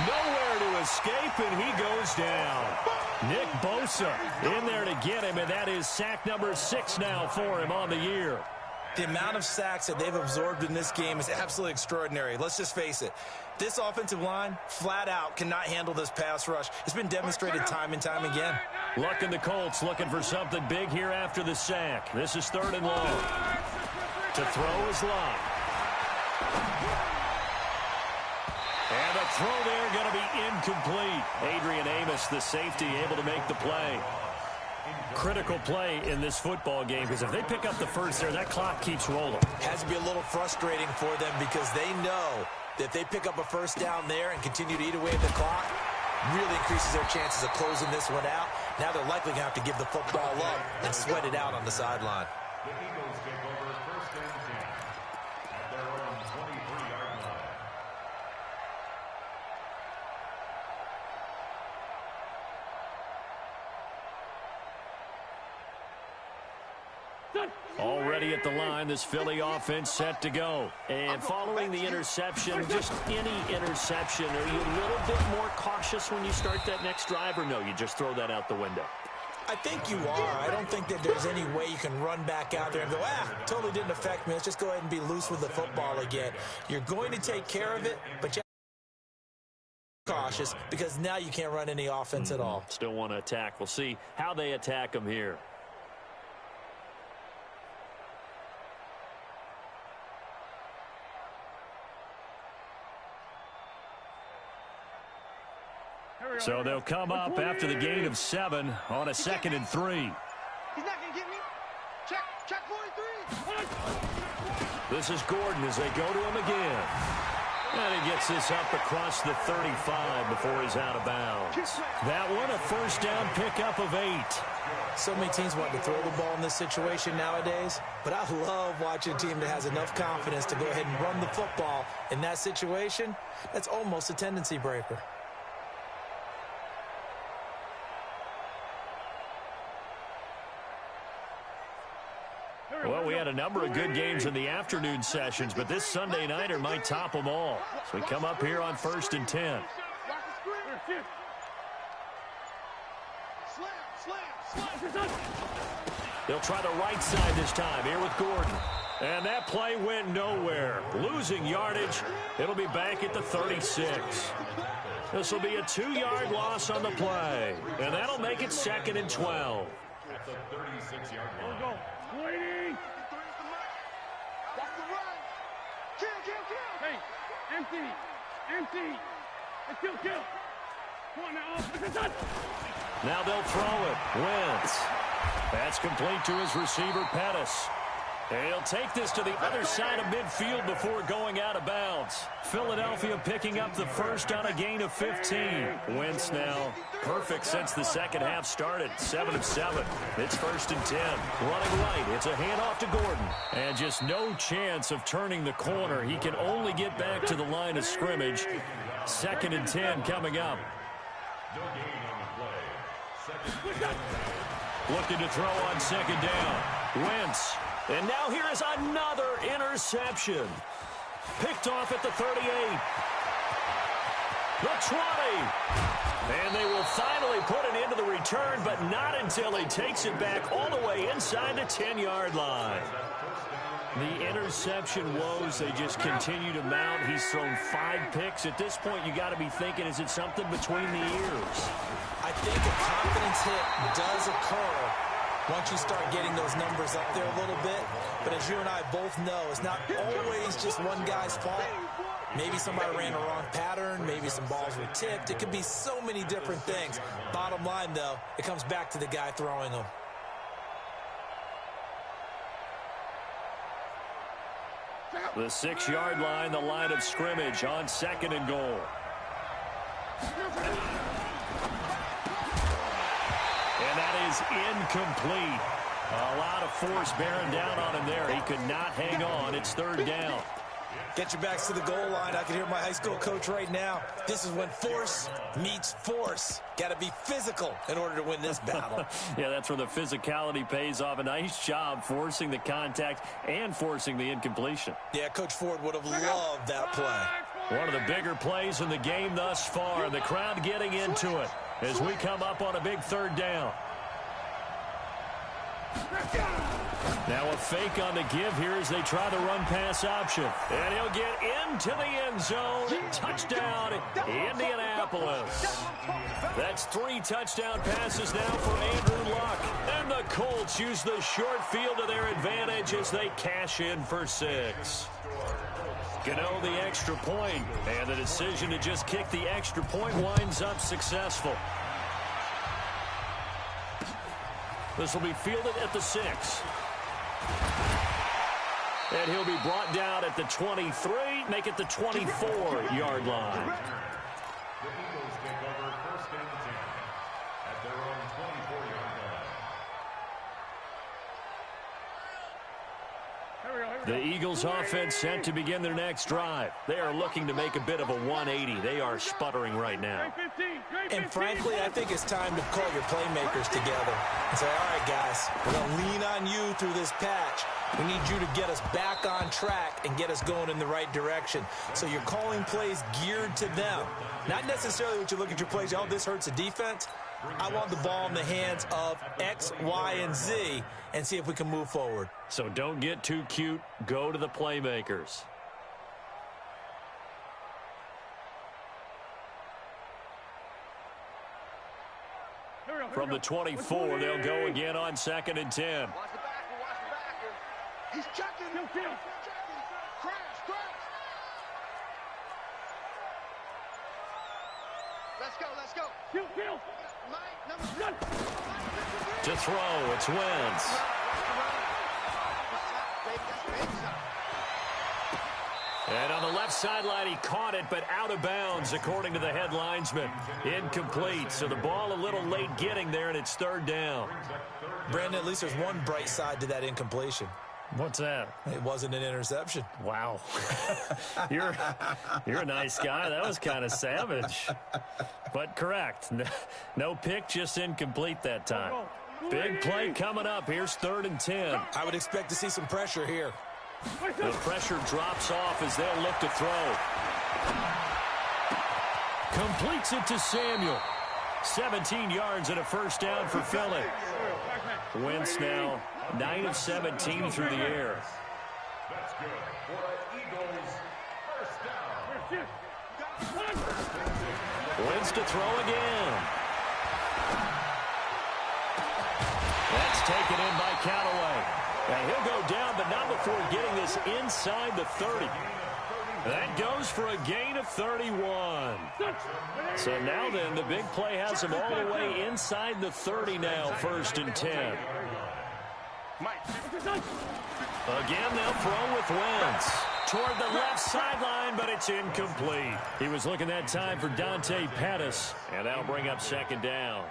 Nowhere to escape, and he goes down. Nick Bosa in there to get him, and that is sack number 6 now for him on the year. The amount of sacks that they've absorbed in this game is absolutely extraordinary. Let's just face it. This offensive line, flat out, cannot handle this pass rush. It's been demonstrated time and time again. Luck and the Colts looking for something big here after the sack. This is 3rd and long. To throw is Luck. And a throw there going to be incomplete. Adrian Amos, the safety, able to make the play. Critical play in this football game, because if they pick up the first there, that clock keeps rolling. Has to be a little frustrating for them because they know that if they pick up a first down there and continue to eat away at the clock, really increases their chances of closing this one out. Now they're likely going to have to give the football up and sweat it out on the sideline. The Eagles take over 1st and 10 at their own 23-yard line. Already at the line, this Philly offense set to go. And following the interception, just any interception, are you a little bit more cautious when you start that next drive, or no, you just throw that out the window? I think you are. I don't think that there's any way you can run back out there and go, totally didn't affect me. Let's just go ahead and be loose with the football again. You're going to take care of it, but you have to be cautious because now you can't run any offense at all. Still want to attack. We'll see how they attack them here. So they'll come up after the gain of 7 on a 2nd and 3. He's not going to get me. Check 43. This is Gordon as they go to him again. And he gets this up across the 35 before he's out of bounds. That one, a first down pickup of 8. So many teams want to throw the ball in this situation nowadays, but I love watching a team that has enough confidence to go ahead and run the football in that situation. That's almost a tendency breaker. Well, we had a number of good games in the afternoon sessions, but this Sunday nighter might top them all. So we come up here on 1st and 10. They'll try the right side this time here with Gordon. And that play went nowhere. Losing yardage. It'll be back at the 36. This will be a 2-yard loss on the play. And that'll make it 2nd and 12. At the 36-yard line. Waiting. That's the run. Kill. Hey, empty. Let's kill. Come on now. Now they'll throw it. Wentz. That's complete to his receiver, Pettis. He'll take this to the other side of midfield before going out of bounds. Philadelphia picking up the first on a gain of 15. Wentz now perfect since the second half started. 7 of 7. It's 1st and 10. Running right. It's a handoff to Gordon. And just no chance of turning the corner. He can only get back to the line of scrimmage. 2nd and 10 coming up. No gain on the play. 2nd down. Looking to throw on 2nd down. Wentz. And now here is another interception. Picked off at the 38. The 20. And they will finally put it into the return, but not until he takes it back all the way inside the 10-yard line. The interception woes, they just continue to mount. He's thrown 5 picks. At this point, you got to be thinking, is it something between the ears? I think a confidence hit does occur once you start getting those numbers up there a little bit. But as you and I both know, it's not always just one guy's fault. Maybe somebody ran a wrong pattern. Maybe some balls were tipped. It could be so many different things. Bottom line, though, it comes back to the guy throwing them. The 6-yard line, the line of scrimmage on 2nd and goal. And that is is incomplete. A lot of force bearing down on him there. He could not hang on. It's third down. Get your backs to the goal line. I can hear my high school coach right now. This is when force meets force. Got to be physical in order to win this battle. Yeah, that's where the physicality pays off. A nice job forcing the contact and forcing the incompletion. Yeah, Coach Ford would have loved that play. One of the bigger plays in the game thus far. The crowd getting into it as we come up on a big third down. Now a fake on the give here as they try the run-pass option. And he'll get into the end zone. Touchdown, Indianapolis. That's 3 touchdown passes now for Andrew Luck. And the Colts use the short field to their advantage as they cash in for 6. Gano the extra point, and the decision to just kick the extra point winds up successful. This will be fielded at the 6. And he'll be brought down at the 23, make it the 24-yard line. The Eagles take over first and 10 at their own 24-yard line. The Eagles offense set to begin their next drive. They are looking to make a bit of a 180. They are sputtering right now. And frankly, I think it's time to call your playmakers together and say, all right, guys, we're going to lean on you through this patch. We need you to get us back on track and get us going in the right direction. So you're calling plays geared to them. Not necessarily what you look at your plays, oh, this hurts the defense. I want the ball in the hands of X, Y, and Z and see if we can move forward. So don't get too cute. Go to the playmakers. From the 24, they'll go again on 2nd and 10. Watch the backer, watch the backer. He's checking. He's checking. Crash, crash. Let's go, let's go. Kill. To throw, it's Wentz. And on the left sideline, he caught it, but out of bounds, according to the head linesman. Incomplete, so the ball a little late getting there, and it's third down. Brandon, at least there's one bright side to that incompletion. What's that? It wasn't an interception. Wow. You're a nice guy. That was kind of savage. But correct. No pick, just incomplete that time. Big play coming up. Here's 3rd and 10. I would expect to see some pressure here. The pressure drops off as they'll look to throw. Completes it to Samuel. 17 yards and a first down for Philly. Wentz now 9 of 17 through the air. That's good for the Eagles' first down. Wentz to throw again. That's taken in by Callaway. And he'll go down, but not before getting this inside the 30. That goes for a gain of 31. So now then, the big play has him all the way inside the 30 now, 1st and 10. Again, they'll throw with Wentz. Toward the left sideline, but it's incomplete. He was looking that time for Dante Pettis, and that'll bring up 2nd down.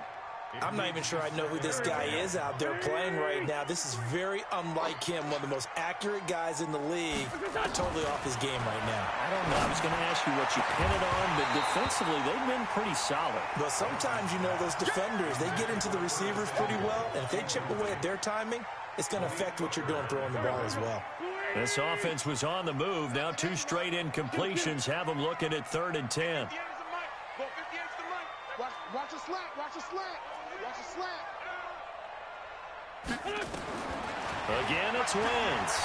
I'm not even sure I know who this guy is out there playing right now. This is very unlike him, one of the most accurate guys in the league. Totally off his game right now. I don't know. I was going to ask you what you pin it on, but defensively, they've been pretty solid. But sometimes, you know, those defenders, they get into the receivers pretty well, and if they chip away at their timing, it's going to affect what you're doing throwing the ball as well. This offense was on the move. Now 2 straight incompletions have them looking at 3rd and 10. Watch a slant, watch a slant. Watch a slant. Again, it's Wentz.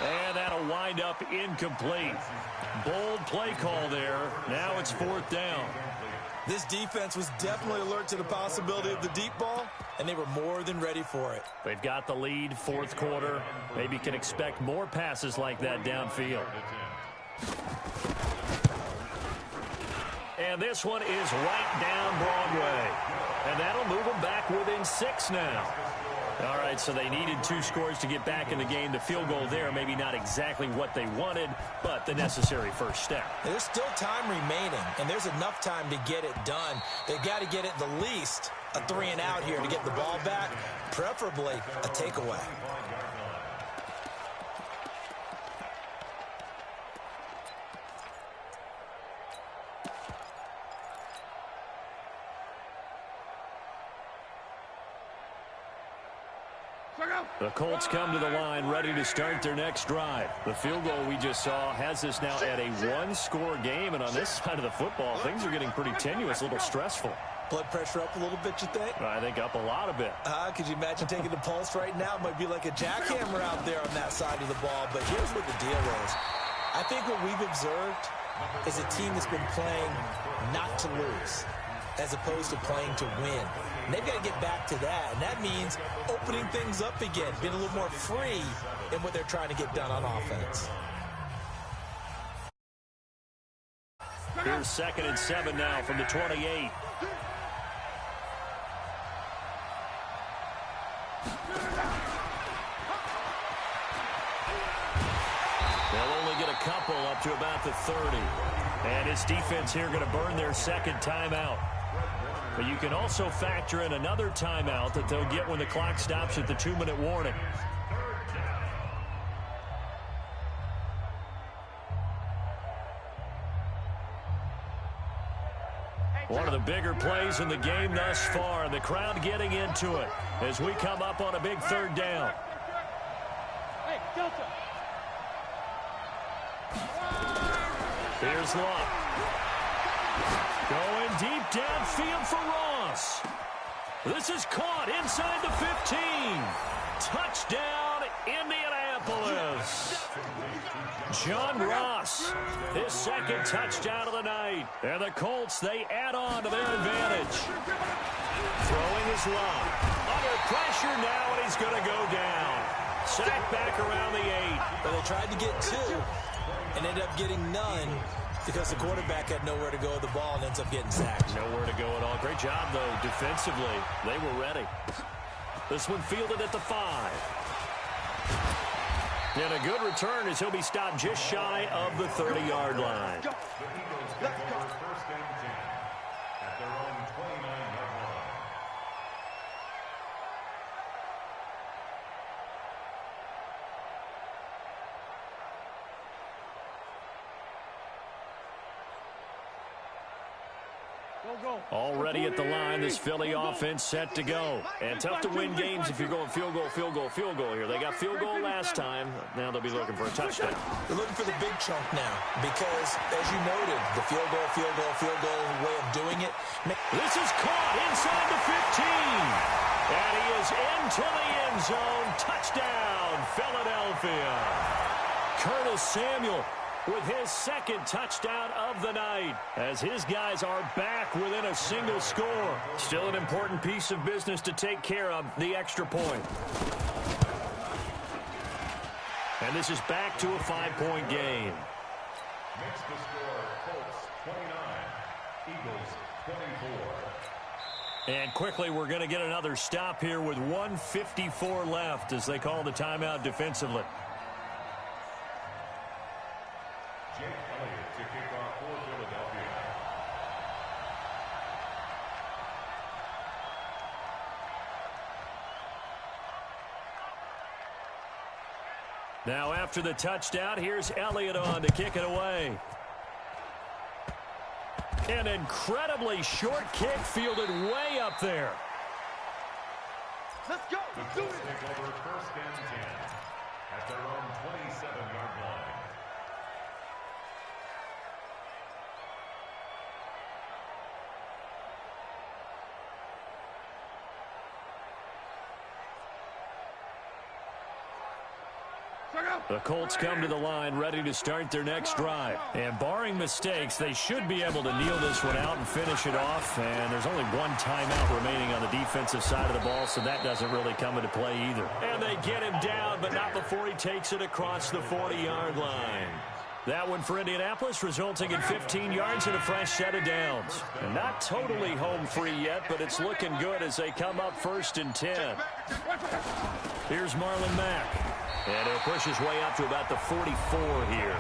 And that'll wind up incomplete. Bold play call there. Now it's 4th down. This defense was definitely alert to the possibility of the deep ball, and they were more than ready for it. They've got the lead, 4th quarter. Maybe can expect more passes like that downfield. And this one is right down Broadway. And that'll move them back within 6 now. All right, so they needed 2 scores to get back in the game. The field goal there, maybe not exactly what they wanted, but the necessary first step. There's still time remaining, and there's enough time to get it done. They've got to get at the least a 3-and-out here to get the ball back, preferably a takeaway. The Colts come to the line ready to start their next drive. The field goal we just saw has us now at a 1-score game, and on this side of the football, things are getting pretty tenuous, a little stressful. Blood pressure up a little bit, you think? I think up a lot of it. Could you imagine taking the pulse right now? It might be like a jackhammer out there on that side of the ball, but here's what the deal is. I think what we've observed is a team that's been playing not to lose, as opposed to playing to win. And they've got to get back to that, and that means opening things up again, being a little more free in what they're trying to get done on offense. Here's 2nd and 7 now from the 28. They'll only get a couple up to about the 30. And his defense here going to burn their 2nd timeout. But you can also factor in another timeout that they'll get when the clock stops at the 2-minute warning. One of the bigger plays in the game thus far, and the crowd getting into it as we come up on a big 3rd down. Hey, Delta. Here's Luck. Going deep downfield for Ross. This is caught inside the 15. Touchdown, Indianapolis. John Ross, his 2nd touchdown of the night. And the Colts, they add on to their advantage. Throwing his Luck. Under pressure now, and he's going to go down. Sacked back around the 8. But they tried to get 2 and ended up getting none, because the quarterback had nowhere to go with the ball and ends up getting sacked. Nowhere to go at all. Great job, though, defensively. They were ready. This one fielded at the 5. And a good return as he'll be stopped just shy of the 30-yard line. The Eagles get their 1st and 10 at their own 29-yard line. Already at the line, this Philly offense set to go. And tough to win games if you're going field goal, field goal, field goal here. They got field goal last time. Now they'll be looking for a touchdown. They're looking for the big chunk now because, as you noted, the field goal way of doing it. This is caught inside the 15. And he is into the end zone. Touchdown, Philadelphia. Curtis Samuel with his 2nd touchdown of the night, as his guys are back within a single score. Still an important piece of business to take care of, the extra point. And this is back to a 5-point game. Makes the score Colts 29, Eagles 24. And quickly, we're going to get another stop here with 1:54 left as they call the timeout defensively. Jake Elliott to kick off for Philadelphia. Now after the touchdown, here's Elliott on to kick it away. An incredibly short kick fielded way up there. Let's go. Let's do it. Take over 1st and 10 at their own 27-yard line. The Colts come to the line ready to start their next drive. And barring mistakes, they should be able to kneel this one out and finish it off. And there's only 1 timeout remaining on the defensive side of the ball, so that doesn't really come into play either. And they get him down, but not before he takes it across the 40-yard line. That one for Indianapolis, resulting in 15 yards and a fresh set of downs. And not totally home free yet, but it's looking good as they come up 1st and 10. Here's Marlon Mack. And he'll push his way up to about the 44 here.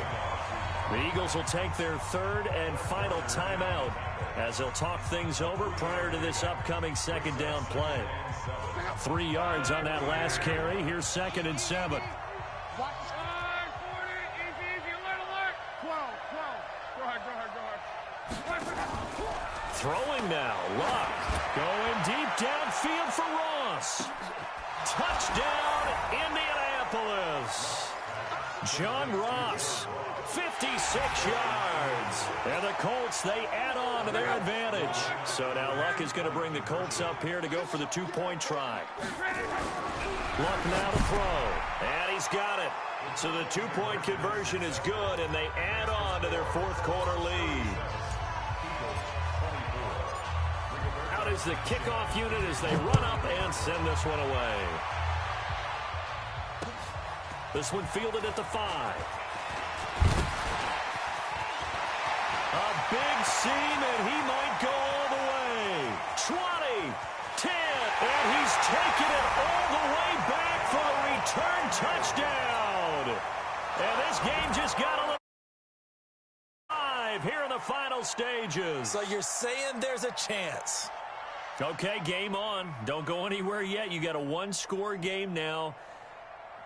The Eagles will take their 3rd and final timeout as they'll talk things over prior to this upcoming 2nd down play. 3 yards on that last carry. Here's 2nd and 7. Throwing now. Luck going deep downfield for Ross. Touchdown, Indianapolis. John Ross, 56 yards. And the Colts, they add on to their advantage. So now Luck is going to bring the Colts up here to go for the 2-point try. Luck now to throw. And he's got it. So the 2-point conversion is good, and they add on to their 4th quarter lead. Out is the kickoff unit as they run up and send this one away. This one fielded at the 5. A big seam, and he might go all the way. 20, 10, and he's taken it all the way back for a return touchdown. And this game just got a little live here in the final stages. So you're saying there's a chance. Okay, game on. Don't go anywhere yet. You got a 1-score game now.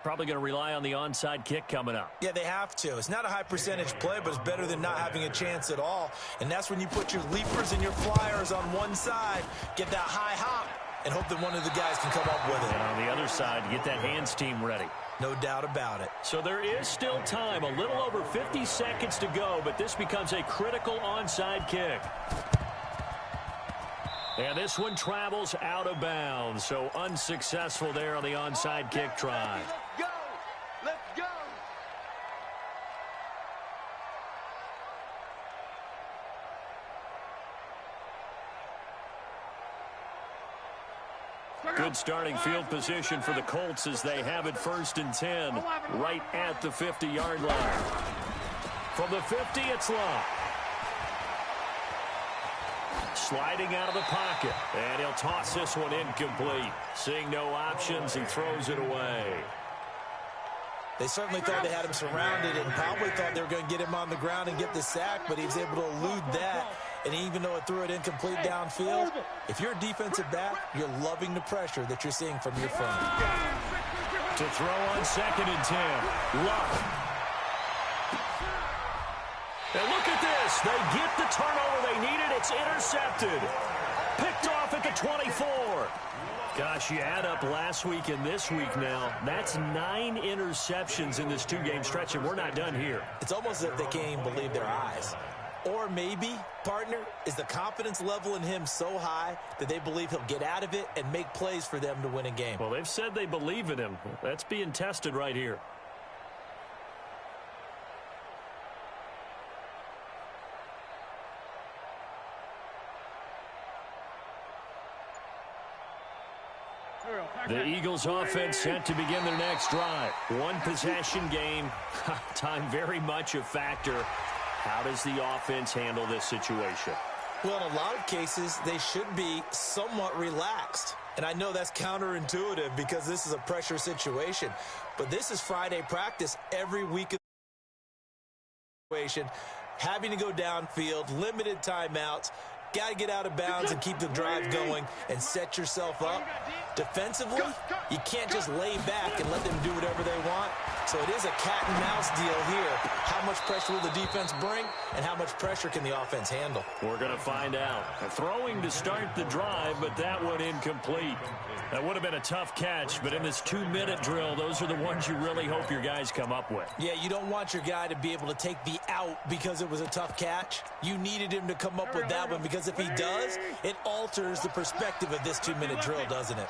Probably going to rely on the onside kick coming up. Yeah, they have to. It's not a high percentage play, but it's better than not having a chance at all. And that's when you put your leapers and your flyers on one side, get that high hop, and hope that one of the guys can come up with it. And on the other side, get that hands team ready. No doubt about it. So there is still time, a little over 50 seconds to go, but this becomes a critical onside kick. And this one travels out of bounds, so unsuccessful there on the onside kick try. Let's go! Let's go! Good starting field position for the Colts as they have it 1st and 10, right at the 50-yard line. From the 50, it's Luck. Sliding out of the pocket, and he'll toss this one incomplete. Seeing no options, he throws it away. They certainly thought they had him surrounded and probably thought they were going to get him on the ground and get the sack, but he was able to elude that. And even though it threw it incomplete downfield, if you're a defensive back, you're loving the pressure that you're seeing from your front. To throw on 2nd and 10. Luck. And look at this. They get the turnover they needed. It's intercepted. Picked off at the 24. Gosh, you add up last week and this week now. That's 9 interceptions in this 2-game stretch, and we're not done here. It's almost as if they can't even believe their eyes. Or maybe, partner, is the confidence level in him so high that they believe he'll get out of it and make plays for them to win a game. Well, they've said they believe in him. That's being tested right here. The Eagles offense set to begin their next drive. 1-possession game. Time very much a factor. How does the offense handle this situation? Well, in a lot of cases, they should be somewhat relaxed. And I know that's counterintuitive because this is a pressure situation. But this is Friday practice every week of the situation. Having to go downfield, limited timeouts. Got to get out of bounds and keep the drive going and set yourself up. Defensively, you can't just lay back and let them do whatever they want. So it is a cat and mouse deal here. How much pressure will the defense bring and how much pressure can the offense handle? We're going to find out. Throwing to start the drive, but that one incomplete. That would have been a tough catch, but in this 2-minute drill, those are the ones you really hope your guys come up with. Yeah, you don't want your guy to be able to take the out because it was a tough catch. You needed him to come up with that one because if he does, it alters the perspective of this 2-minute drill, doesn't it?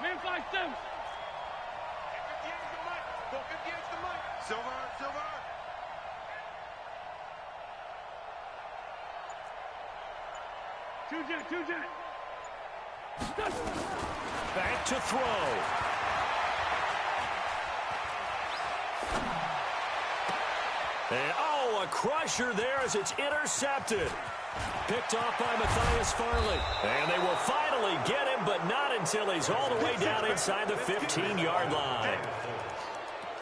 Man, 5 steps. Silver. Two jet. Back to throw. And, oh, a crusher there as it's intercepted. Picked off by Matthias Farley. And they will finally get him, but not until he's all the way down inside the 15-yard line.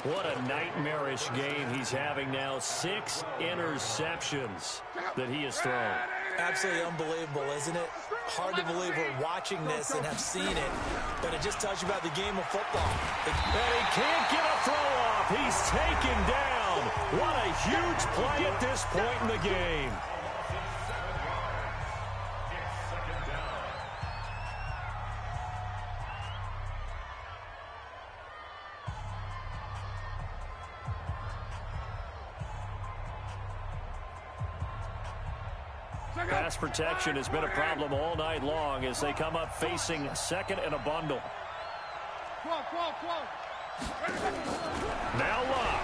What a nightmarish game he's having now. 6 interceptions that he has thrown. Absolutely unbelievable, isn't it? Hard to believe we're watching this and have seen it, but it just tells you about the game of football. And he can't get a throw off. He's taken down. What a huge play at this point in the game. Pass protection has been a problem all night long as they come up facing second and a bundle. Now Locke.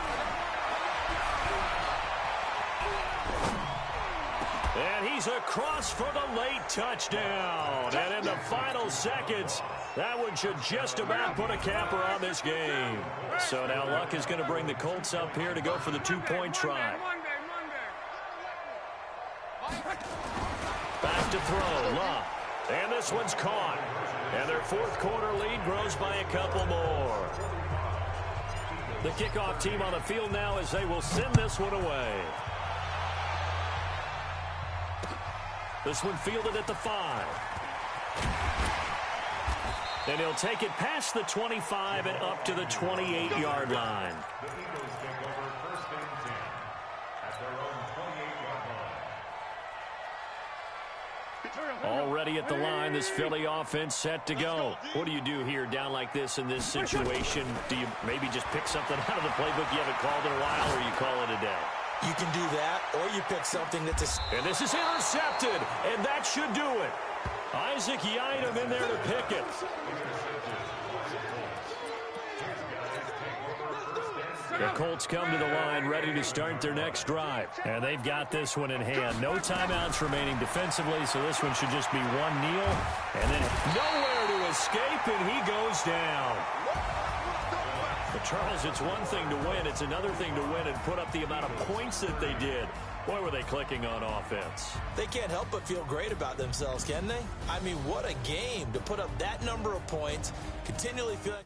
And he's across for the late touchdown. And in the final seconds, that one should just about put a capper on this game. So now Luck is going to bring the Colts up here to go for the 2-point try. Back to throw, Love. And this one's caught. And their fourth quarter lead grows by a couple more. The kickoff team on the field now as they will send this one away. This one fielded at the 5. And he'll take it past the 25 and up to the 28-yard line. The Eagles take over first and 10 at their own 28-yard line. Already at the line, this Philly offense set to go. What do you do here down like this in this situation? Do you maybe just pick something out of the playbook you haven't called in a while, or you call it a day? You can do that, or you pick something that's And this is intercepted, and that should do it. Isaac Yiadom in there to pick it. The Colts come to the line ready to start their next drive. And they've got this one in hand. No timeouts remaining defensively, so this one should just be one kneel. And then nowhere to escape, and he goes down. But Charles, it's one thing to win. It's another thing to win and put up the amount of points that they did. Boy, were they clicking on offense. They can't help but feel great about themselves, can they? I mean, what a game to put up that number of points, continually feeling...